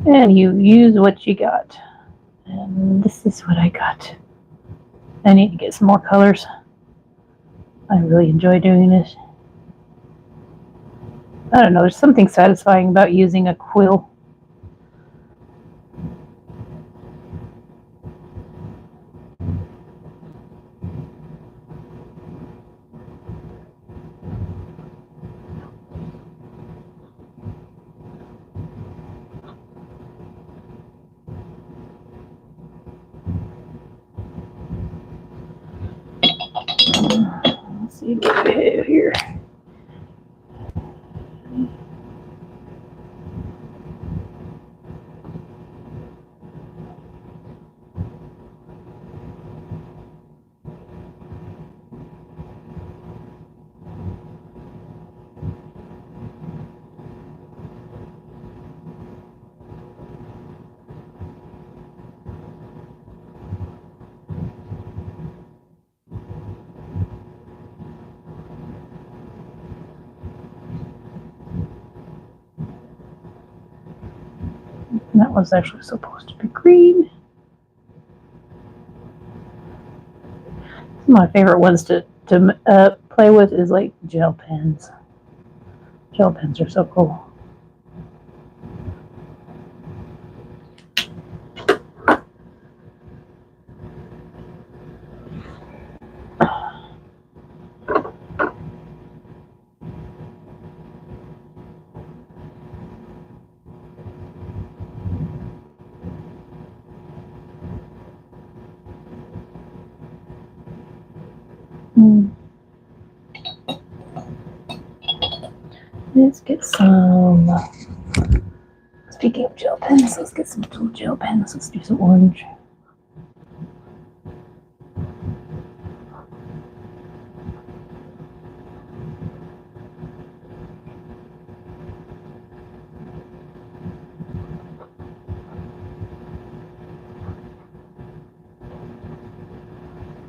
Speaker 1: And you use what you got. And this is what I got. I need to get some more colors. I really enjoy doing this. I don't know, there's something satisfying about using a quill. Let's see what we have here. That was actually supposed to be green. Some of my favorite ones to play with is like gel pens. Gel pens are so cool. Let's get some. Speaking of gel pens, let's get some gel pens. Let's do some orange.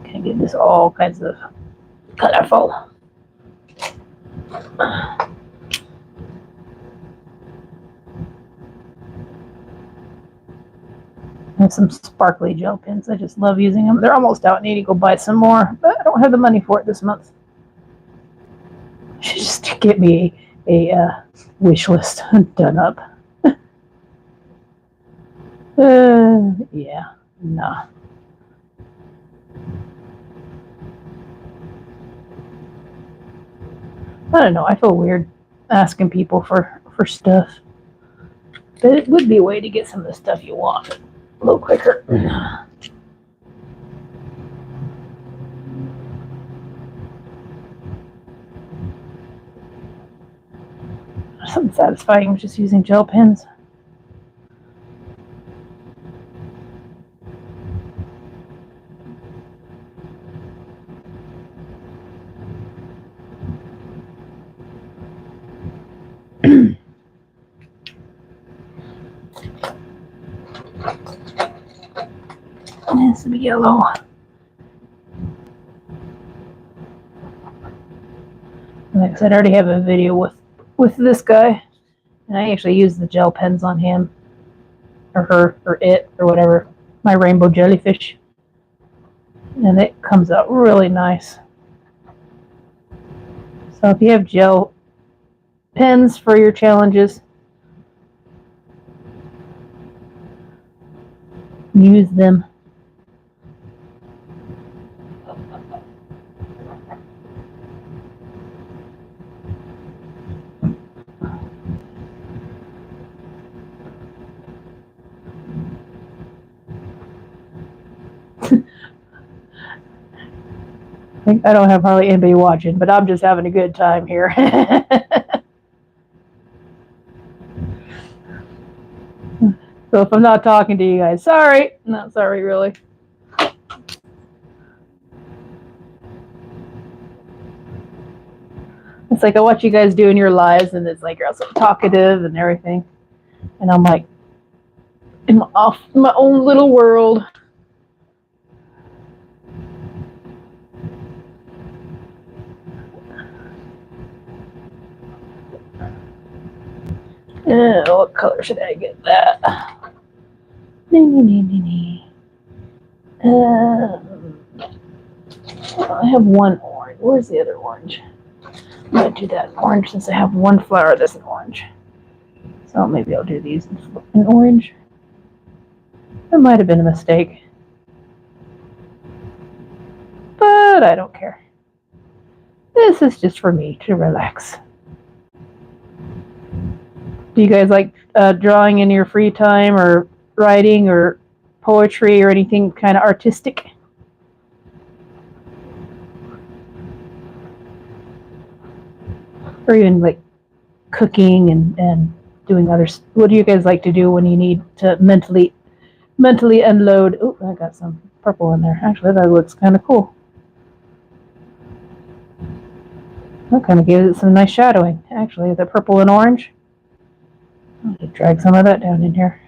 Speaker 1: Can get this all kinds of colorful. I have some sparkly gel pens. I just love using them. They're almost out. I need to go buy some more, but I don't have the money for it this month. I should just get me a wish list done up. Yeah, nah. I don't know. I feel weird asking people for stuff, but it would be a way to get some of the stuff you want a little quicker. Something satisfying with just using gel pens. This will be yellow. Like I said, I already have a video with this guy, and I actually use the gel pens on him, or her, or it, or whatever. My rainbow jellyfish, and it comes out really nice. So if you have gel pens for your challenges, use them. I don't have hardly anybody watching, but I'm just having a good time here. So if I'm not talking to you guys, sorry. Not sorry, really. It's like I watch you guys doing your lives, and it's like you're also talkative and everything. And I'm like, off in my own little world. What color should I get that? I have one orange. Where's the other orange? I'm going to do that orange since I have one flower that's an orange. So maybe I'll do these in orange. That might have been a mistake. But I don't care. This is just for me to relax. Do you guys like drawing in your free time, or writing, or poetry, or anything kind of artistic? Or even like cooking and doing other. What do you guys like to do when you need to mentally unload? Oh, I got some purple in there. Actually, that looks kind of cool. That kind of gives it some nice shadowing. Actually, the purple and orange. I'll just drag some of that down in here.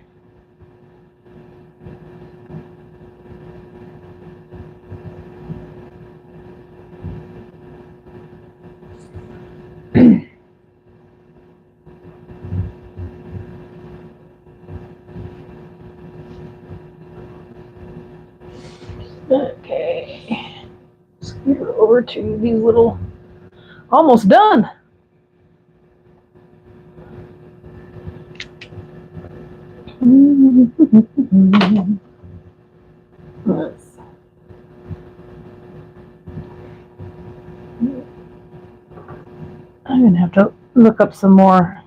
Speaker 1: Okay. Scoot over to these little. Almost done. I'm gonna have to look up some more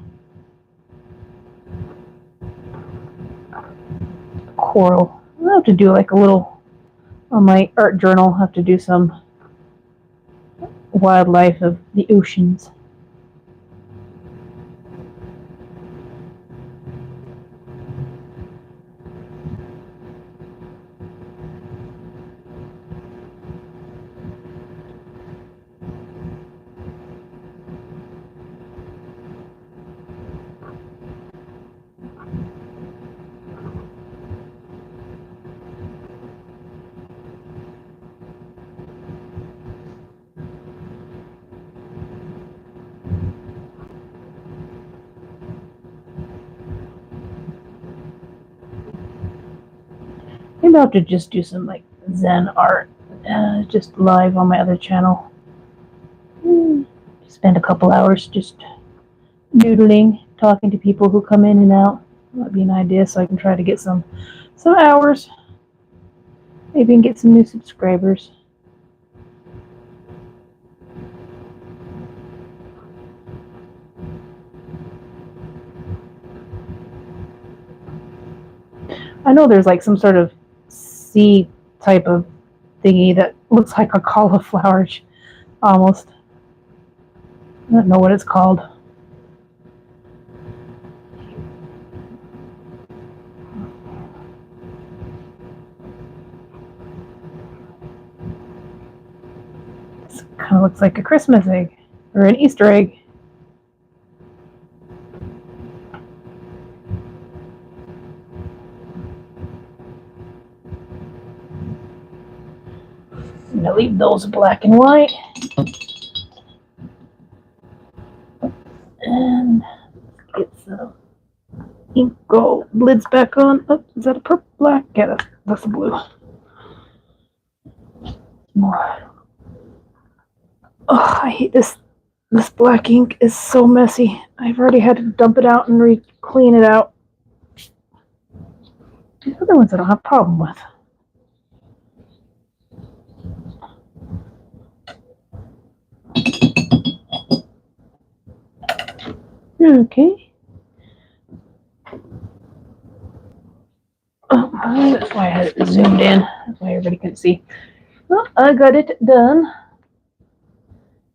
Speaker 1: coral. I'll have to do like a little on my art journal. I'll have to do some wildlife of the oceans. Maybe I'll have to just do some like Zen art, just live on my other channel. Spend a couple hours just doodling, talking to people who come in and out. That'd be an idea, so I can try to get some hours. Maybe get some new subscribers. I know there's like some sort of sea type of thingy that looks like a cauliflower, almost. I don't know what it's called. This kind of looks like a Christmas egg or an Easter egg. I'm gonna leave those black and white. And get some ink gold lids back on. Oh, is that a purple black? Yeah, that's a blue. More. Oh, I hate this. This black ink is so messy. I've already had to dump it out and clean it out. These other ones I don't have a problem with. Okay. Oh, that's why I had it zoomed in. That's why everybody can see. Well, I got it done.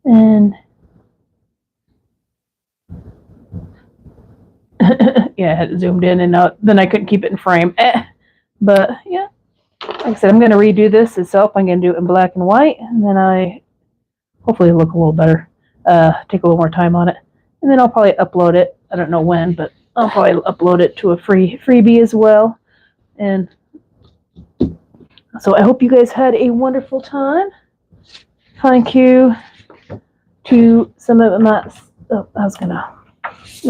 Speaker 1: And yeah, I had it zoomed in, and then I couldn't keep it in frame. But yeah, like I said, I'm going to redo this itself. I'm going to do it in black and white, and then hopefully it'll look a little better. Take a little more time on it, and then I'll probably upload it. I don't know when, but I'll probably upload it to a freebie as well. And so I hope you guys had a wonderful time. Thank you to some of my. Oh, I was gonna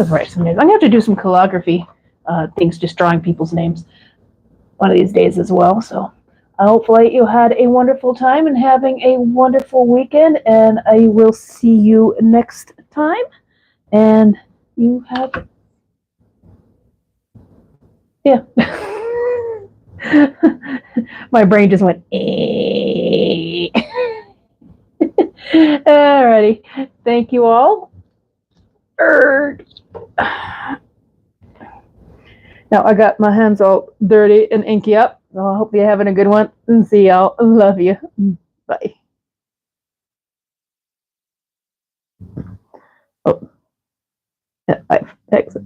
Speaker 1: write some names. I'm gonna have to do some calligraphy things, just drawing people's names one of these days as well. So hopefully you had a wonderful time and having a wonderful weekend. And I will see you next time. And you have, yeah. My brain just went, eh. Alrighty. Thank you all. Now I got my hands all dirty and inky up. So I hope you're having a good one. And see y'all. Love you. Bye. Oh. Yeah, I exit.